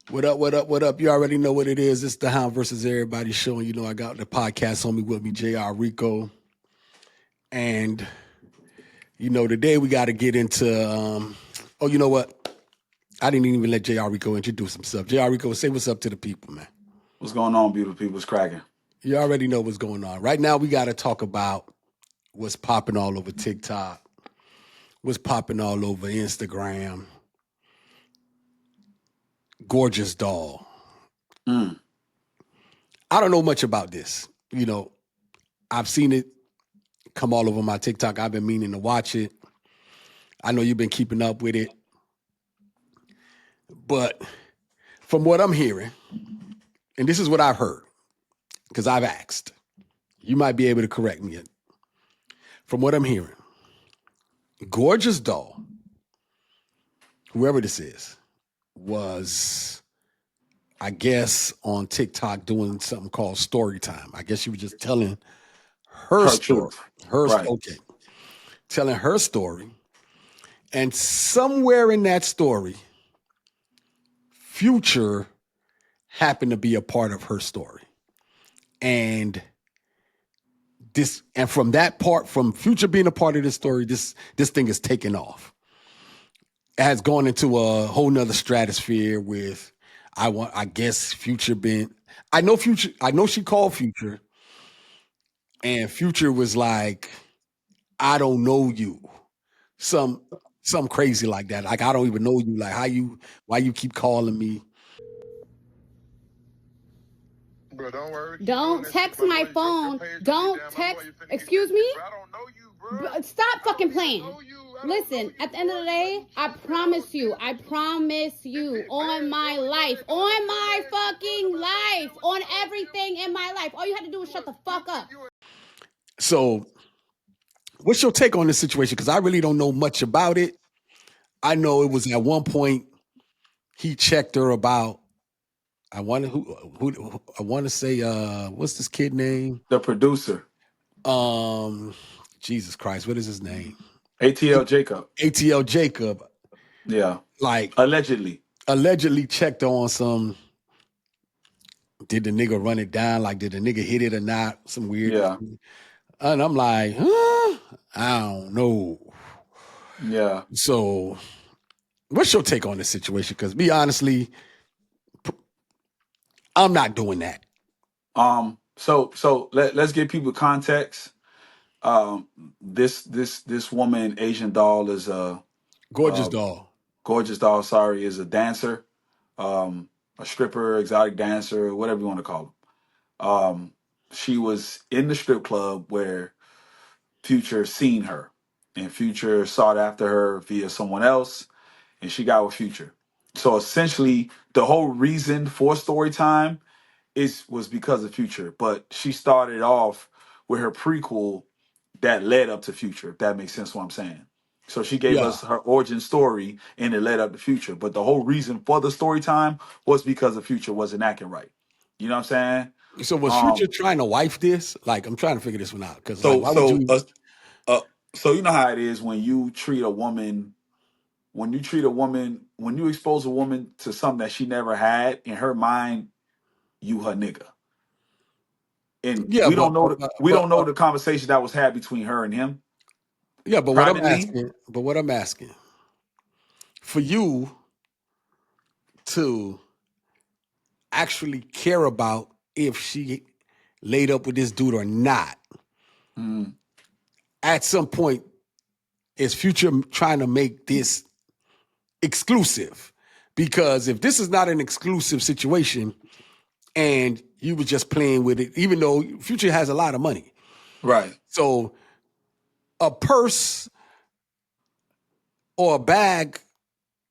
What up, what up, what up? You already know what it is. It's the Hound versus everybody show. And you know, I got the podcast homie with me, JR Rico. And, you know, today we got to get into, oh, you know what? I didn't even let JR Rico introduce himself. JR Rico, say what's up to the people, man. What's going on, beautiful people? What's cracking? You already know what's going on. Right now, we got to talk about what's popping all over TikTok, what's popping all over Instagram. Gorgeous doll. Mm. I don't know much about this. You know, I've seen it come all over my TikTok. I've been meaning to watch it. I know you've been keeping up with it. But from what I'm hearing, and this is what I've heard, because I've asked, you might be able to correct me. From what I'm hearing, Gorgeous Doll, whoever this is, was, I guess, on TikTok doing something called story time. I guess she was just telling her story. Truth. Right. Okay. Telling her story. And somewhere in that story, Future happened to be a part of her story. And from that part, from Future being a part of this story, this thing is taken off. It has gone into a whole nother stratosphere with, I guess Future being, I know she called Future, and Future was like, I don't know you. Some crazy like that. Like, I don't even know you. Like, why you keep calling me? Bro, don't worry. Don't text my phone. Don't text. Excuse me? Bro, I don't know you, bro. Stop fucking playing. Listen, at the end of the day, I promise you, on my life, on my fucking life, on everything in my life. All you had to do was shut the fuck up. So, what's your take on this situation? Because I really don't know much about it. I know it was at one point he checked her about. I want to say what's this kid name? The producer. Jesus Christ, what is his name? ATL Jacob. ATL Jacob. Yeah. Like allegedly checked on some. Did the nigga run it down? Like, did the nigga hit it or not? Some weird. Yeah. And I'm like, huh? I don't know. Yeah. So, what's your take on this situation? Because me, honestly, I'm not doing that. So let's give people context. This woman, Asian doll, is a Gorgeous doll. Gorgeous doll, sorry, is a dancer, a stripper, exotic dancer, whatever you want to call them. She was in the strip club where Future seen her, and Future sought after her via someone else, and she got with Future. So essentially, the whole reason for story time was because of Future, but she started off with her prequel that led up to Future, if that makes sense what I'm saying. So she gave us her origin story and it led up to Future. But the whole reason for the story time was because the Future wasn't acting right. You know what I'm saying? So was Future trying to wife this? Like, I'm trying to figure this one out. Because So like, why would you? so you know how it is when you expose a woman to something that she never had, in her mind, you her nigga. And Yeah, we don't know the conversation that was had between her and him. Yeah, but privately. what I'm asking, for you to actually care about if she laid up with this dude or not, at some point, is Future trying to make this exclusive? Because if this is not an exclusive situation and you were just playing with it, even though Future has a lot of money. Right. So a purse or a bag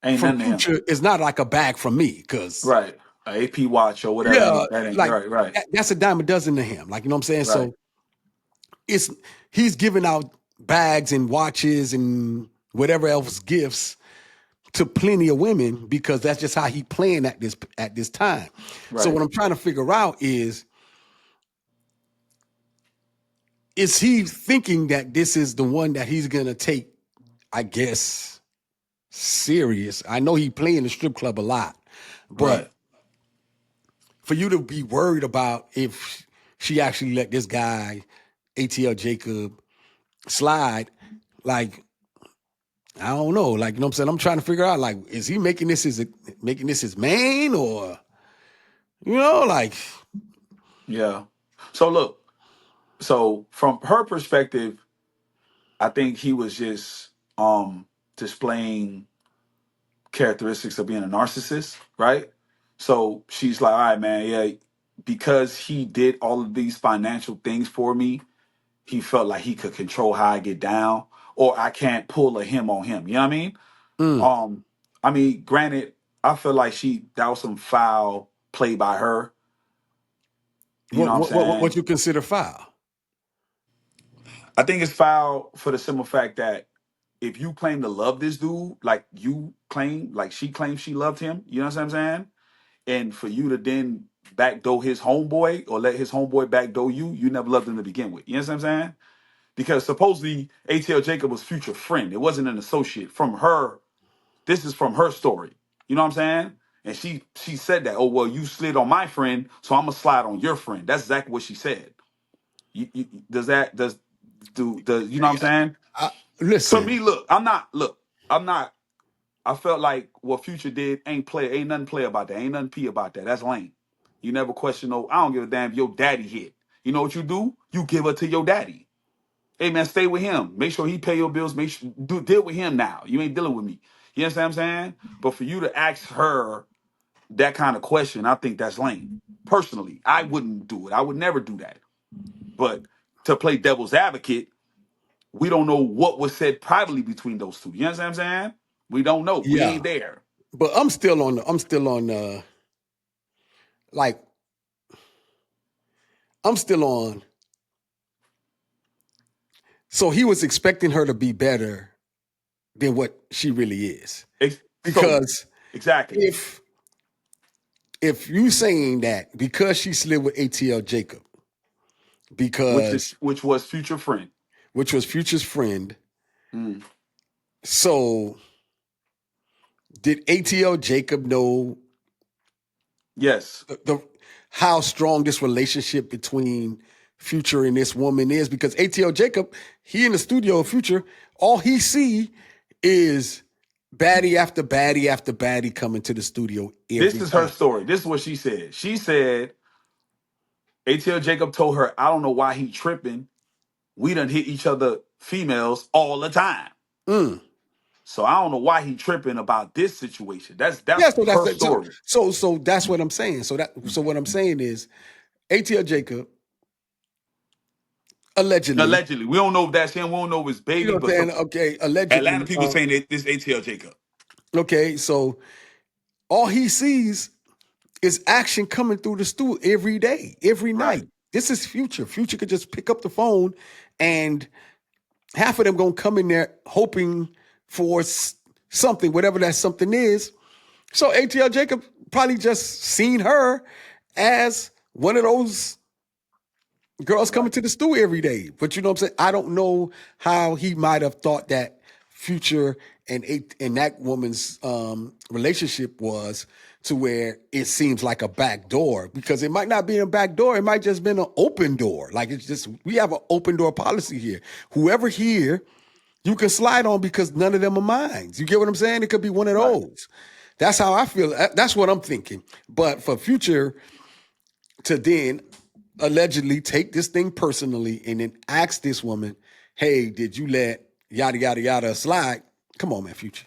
ain't from nothing to him. Future is not like a bag from me, because Right, an AP watch or whatever. yeah, that ain't like right. that's a dime a dozen to him. Like, you know what I'm saying? Right. So he's giving out bags and watches and whatever else gifts to plenty of women because that's just how he playing at this time. Right. So what I'm trying to figure out is he thinking that this is the one that he's gonna take, I guess, serious? I know he play in the strip club a lot, but Right. for you to be worried about if she actually let this guy, ATL Jacob, slide, like I don't know, like you know what I'm saying. I'm trying to figure out, like, is he making this his main, or like Yeah. So look, so from her perspective, I think he was just displaying characteristics of being a narcissist, right? So she's like, all right, man, yeah, because he did all of these financial things for me, he felt like he could control how I get down, or I can't pull a him on him. You know what I mean? mm, Um, I mean, granted, I feel like that was some foul play by her. You know what I'm what saying? you consider foul? I think it's foul for the simple fact that if you claim to love this dude, like you claim, like she claims she loved him, you know what I'm saying? And for you to then backdoor his homeboy or let his homeboy backdoor you, you never loved him to begin with. You know what I'm saying? Because supposedly ATL Jacob was future friend. It wasn't an associate. From her, this is from her story. You know what I'm saying? And she said that, oh well, you slid on my friend, so I'm gonna slide on your friend. That's exactly what she said. Does that does you know what I'm saying? I, To listen, me, I'm not. I felt like what Future did ain't nothing play about that. Ain't nothing P about that. That's lame. You never question no. I don't give a damn if your daddy hit. You know what you do? You give her to your daddy. Hey man, stay with him. Make sure he pay your bills. Make sure deal with him now. You ain't dealing with me. You understand what I'm saying? But for you to ask her that kind of question, I think that's lame. Personally, I wouldn't do it. I would never do that. But to play devil's advocate, we don't know what was said privately between those two. You understand what I'm saying? We don't know. We yeah, ain't there. but like I'm still on. So he was expecting her to be better than what she really is, So because exactly, if you saying that because she slid with ATL Jacob, because which was future friend. which was Future's friend, Mm. so did ATL Jacob know Yes, the how strong this relationship between Future and this woman is? Because ATL Jacob, he in the studio of Future, all he see is baddie after baddie after baddie coming to the studio this every is her time. story. This is what she said. She said ATL Jacob told her, I don't know why he tripping. We done hit each other females all the time. Mm. So I don't know why he tripping about this situation. Yeah, That's so that's her that. story. So that's what I'm saying. So what I'm saying is ATL Jacob allegedly, Allegedly. We don't know if that's him. We don't know if it's you know baby, what I'm but saying? some Okay, Atlanta allegedly. people saying that this ATL Jacob. Okay, so all he sees is action coming through the stool every day, every Right. night. This is Future. Future could just pick up the phone, and half of them gonna come in there hoping for something, whatever that something is. So ATL Jacob probably just seen her as one of those girls coming Right. to the stool every day. But you know what I'm saying? I don't know how he might have thought that Future and that woman's relationship was, to where it seems like a back door, because it might not be a back door. It might just been an open door. Like, it's just, we have an open door policy here. Whoever here, you can slide on, because none of them are mine. You get what I'm saying? It could be one of Right. those. That's how I feel. That's what I'm thinking. But for Future to then allegedly take this thing personally and then ask this woman, hey, did you let yada yada yada slide? Come on, man, Future.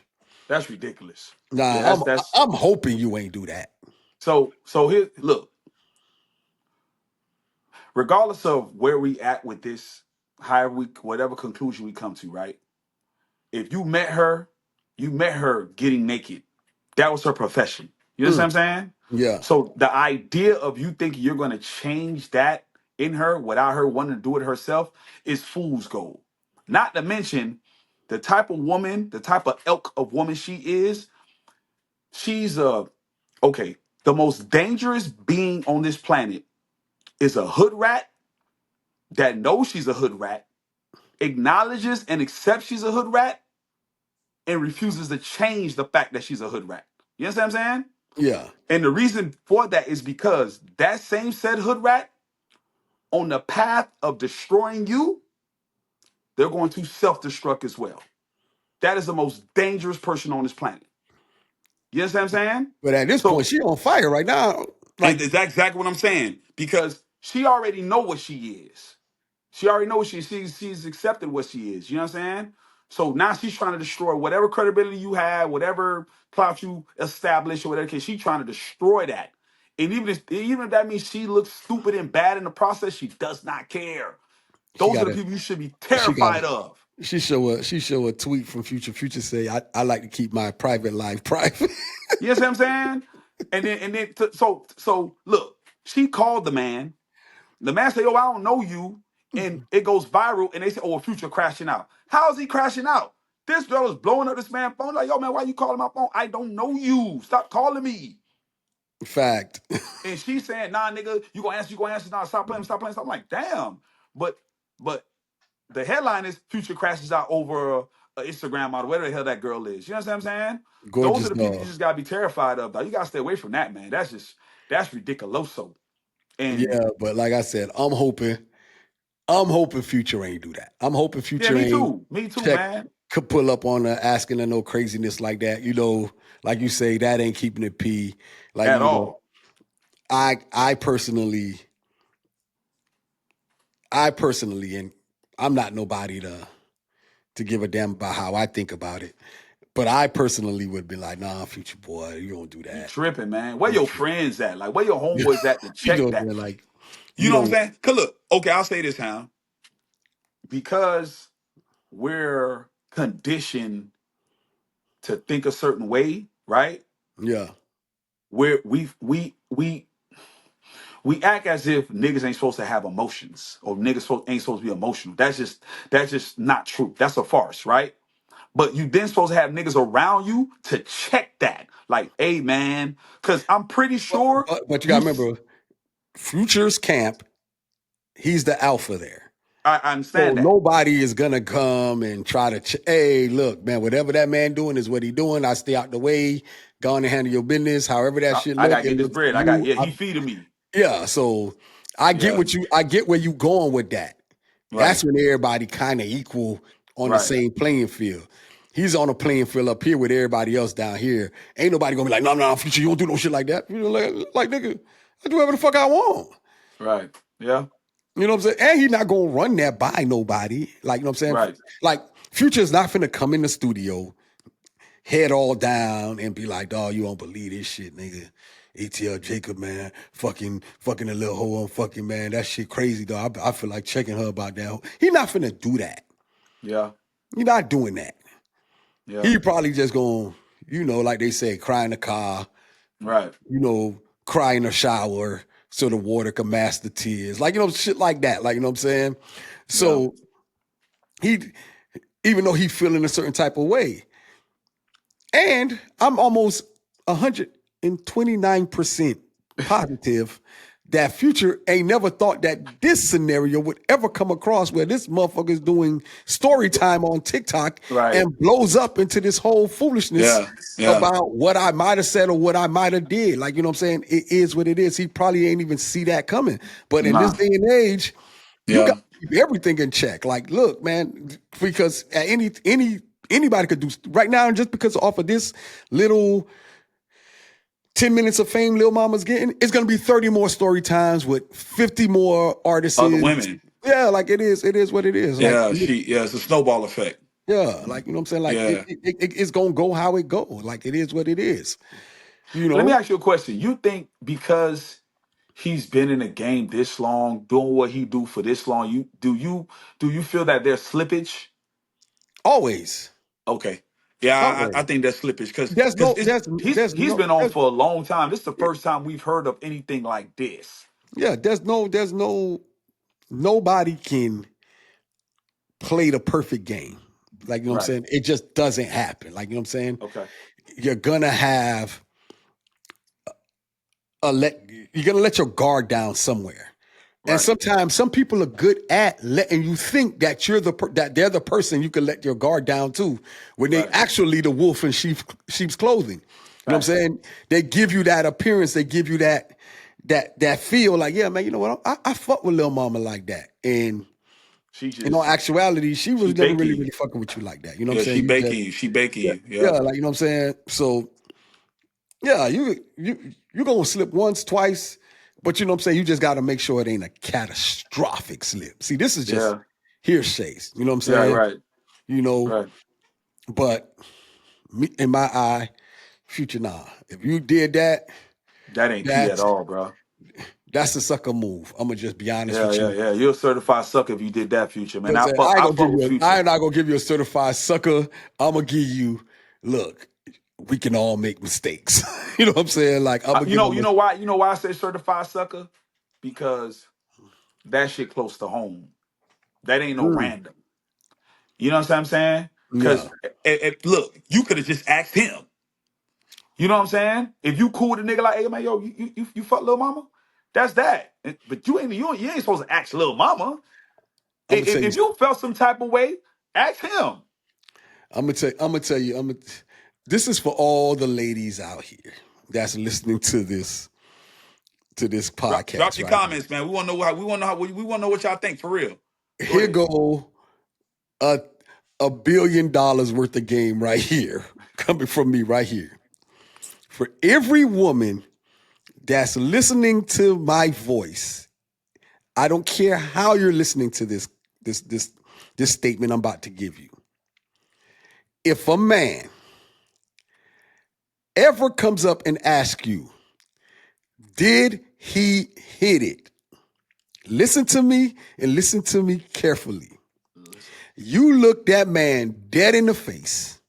That's ridiculous. Yeah, Nah, that's I'm hoping you ain't do that. so here look, regardless of where we at with this, however we whatever conclusion we come to, right? If you met her getting naked. That was her profession. You Mm, understand what I'm saying? yeah. So the idea of you thinking you're gonna change that in her without her wanting to do it herself is fool's gold. Not to mention the type of woman, the type of ilk of woman she is, she's a okay. The most dangerous being on this planet is a hood rat that knows she's a hood rat, acknowledges and accepts she's a hood rat, and refuses to change the fact that she's a hood rat. You understand what I'm saying? Yeah. And the reason for that is because that same said hood rat on the path of destroying you, they're going to self-destruct as well. That is the most dangerous person on this planet. You understand what I'm saying? But at this point, So, she on fire right now. and Like, that's exactly what I'm saying because she already know what she is. She already knows she's accepted what she is. You know what I'm saying? So now she's trying to destroy whatever credibility you have, whatever clout you establish, or whatever case. She's trying to destroy that. And even if that means she looks stupid and bad in the process, she does not care. she Those are got the a people you should be she got terrified a of. she show a tweet from Future. Future say, I like to keep my private life private. You know what I'm saying? So look, she called the man. The man said, "Yo, I don't know you," and it goes viral. And they say, "Oh, Future crashing out." How is he crashing out? This girl is blowing up this man's phone. Like, yo, man, why you calling my phone? I don't know you. Stop calling me. Fact. And she's saying, "Nah, nigga, you gonna answer? You gonna answer? Nah, stop playing. Stop playing." Stop. I'm like, damn. But but the headline is Future crashes out over a Instagram model, whatever the hell that girl is. You know what I'm saying? Those are Gorgeous the people you dog. just gotta be terrified of. Dog. You gotta stay away from that, man. That's ridiculous. And Yeah, but like I said, I'm hoping Future ain't do that. I'm hoping yeah, Future me ain't too. Me too, check man. could pull up on her asking her no craziness like that. Like you say, that ain't keeping it P. Like, At all. I personally, and I'm not nobody to give a damn about how I think about it. But I personally would be like, nah, Future boy, you don't do You that. tripping, man. Where You your tri- friends at? Like, where your homeboys at to you know check what I'm that? saying? Like, You you know what I'm don't, saying? Cause look, okay, I'll say this, Hound. Because we're conditioned to think a certain way, right? yeah. Where we act as if niggas ain't supposed to have emotions or ain't supposed to be emotional. That's just not true. That's a farce, right? But you then supposed to have niggas around you to check that. Like, hey man, because I'm pretty But, sure but you got you. to remember, Future's camp, he's the alpha there. I So understand that. nobody is gonna come and try to. Hey, look, man, whatever that man doing is what he doing. I stay out the way. Go on and handle your business. However that shit I look, gotta it get this looks to bread. you. He feeding me. Yeah. So Yeah, I get where you going with that. right, That's when everybody kind of equal on the right, same playing field. He's on a playing field up here with everybody else down here. Ain't nobody gonna be like, no, Future, you don't do no shit like that. Like nigga, I do whatever the fuck I want. right. Yeah, You know what I'm saying? And he not gonna run that by nobody. Like, you know what I'm saying? right. Like, Future's not finna come in the studio, head all down, and be like, dog, you don't believe this shit, nigga. ATL Jacob, man, fucking a little hoe on fucking, man. That shit crazy, dog. I feel like checking her about that. He not finna do that. Yeah, He not doing that. yeah, He probably just gonna, like they say, cry in the car, right. cry in the shower so the water can mask the tears. Like, shit like that. Like, you know what I'm saying? Yeah, So he, even though he feeling a certain type of way. And I'm almost 129% positive that Future ain't never thought that this scenario would ever come across where this motherfucker's doing story time on TikTok right. and blows up into this whole foolishness Yeah, yeah. about what I might have said or what I might have did. Like, you know what I'm saying? It is what it is. He probably ain't even see that coming. But in this Nah. day and age, you got Yeah, to keep everything in check. Like, look, man, because at anybody could do right now, and just because off of this little 10 minutes of fame Lil Mama's getting, it's gonna be 30 more story times with 50 more artists. other women. Yeah, like it is what it is. Like, Yeah, it's a snowball effect. yeah, like, you know what I'm saying? Like Yeah. it's gonna go how it go. Like, it is what it is. You Let me know? ask you a question. You think because he's been in the game this long, doing what he do for this long, you feel that there's slippage? Always. Okay. Yeah, I Always. think that's slippage because There's no it's he's been on there's, for a long time. This is the first time we've heard of anything like this. yeah, there's no nobody can play the perfect game. Like, you know what I'm Right. saying? It just doesn't happen. Like, you know what I'm saying? Okay. You're gonna have you're gonna let your guard down somewhere. And Right. sometimes some people are good at letting you think that that they're the person you can let your guard down to when they Right. actually the wolf in sheep's clothing. You know what I'm saying? They give you that appearance. They give you that feel like, yeah, man, you know what? I fuck with Lil Mama like that. And She in all just actuality, she was never baking really, you. really fucking with you like that. You know what I'm Yeah, saying? she You just, baking you. She baking yeah, you. yeah, Yep. like, you know what I'm saying? So, yeah, you're going to slip once, twice, but you know what I'm saying? You just got to make sure it ain't a catastrophic slip. See, this is just Yeah. hearsays. You know what I'm Yeah. saying? Right. You know, Right. but in my eye, Future, nah. If you did that, That ain't P at that's all, bro. that's a sucker move. I'm gonna just be honest Yeah, with yeah, you. yeah. You're a certified sucker if you did that, Future, You know man. what I'm saying? I ain't I gonna fuck give with you I Future. ain't not gonna give you a certified sucker. I'm gonna give you, look, we can all make mistakes. You know what I'm saying? Like I'm gonna give him You know why I say certified sucker? Because that shit close to home. That ain't no mm, random. You know what I'm saying? yeah. Because look, you could have just asked him. You know what I'm saying? If you cool with a nigga like, hey man, yo, you fuck little mama, that's that. But you ain't supposed to ask little mama. I'm gonna tell you, If you felt some type of way, ask him. I'm gonna tell you, this is for all the ladies out here that's listening to this Drop podcast your right here. comments, man. We want to know what y'all think for real. Go Here ahead. go a $1 billion worth of game right here, coming from me right here. For every woman that's listening to my voice, I don't care how you're listening to this statement I'm about to give you. If a man ever comes up and asks you, did he hit it? Listen to me and listen to me carefully. Listen. You look that man dead in the face,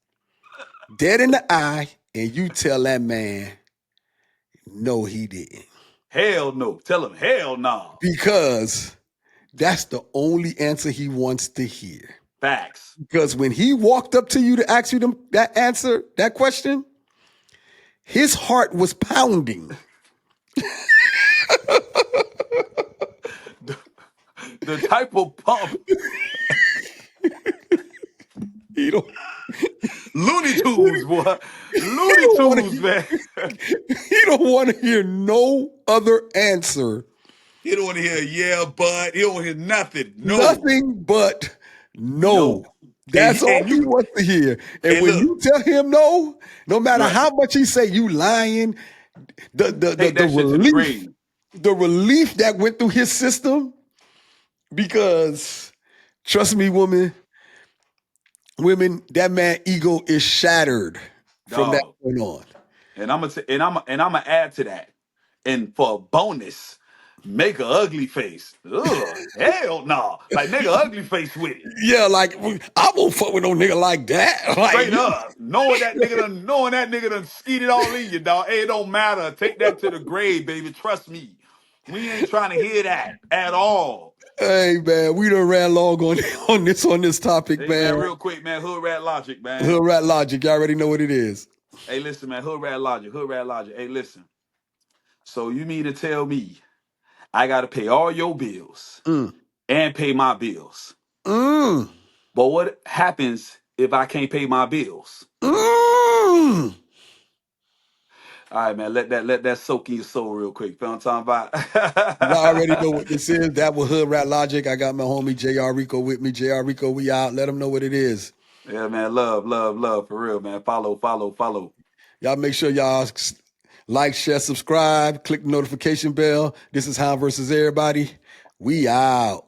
dead in the eye, and you tell that man, no, he didn't. Hell no. Tell him hell no. Because that's the only answer he wants to hear. Facts. Because when he walked up to you to ask you that question, his heart was pounding. The, the type of pump. He don't, Looney Tunes, boy. he Looney don't want Tunes, to man. he don't want to hear no other answer. He don't want to hear yeah, but he don't want to hear nothing. No. Nothing but no. No. That's all And he you wants to hear. And and when look, you tell him no, no matter right. how much he say you lying, Take the that shit to the relief, grave. the relief that went through his system, because trust me, women, that man ego is shattered from that Dog. point on. And I'm gonna add to that. And for a bonus, make a ugly face. Ugh, hell no. Like make a ugly face with it. Yeah, like I won't fuck with no nigga like that. Like Straight up. Knowing that nigga done skeeted all in you, dog. Hey, it don't matter. Take that to the grave, baby. Trust me. We ain't trying to hear that at all. hey man, we done ran long on this topic, Hey man, man. real quick, man. Hood rat logic, man. Hood rat logic, you already know what it is. Hey, listen, man. Hood rat logic. Hood rat logic. Hey, listen. So you mean to tell me I gotta pay all your bills Mm. and pay my bills? Mm. But what happens if I can't pay my bills? Mm. All right, man. Let that soak in your soul real quick. Feel what I'm talking You already know about? what this is. That was Hood Rat Logic. I got my homie JR Rico with me. JR Rico, we out. Let them know what it is. Yeah, man. Love, love, love. For real, man. Follow, follow, follow. Y'all make sure y'all like, share, subscribe, click the notification bell. This is Hound versus everybody. We out.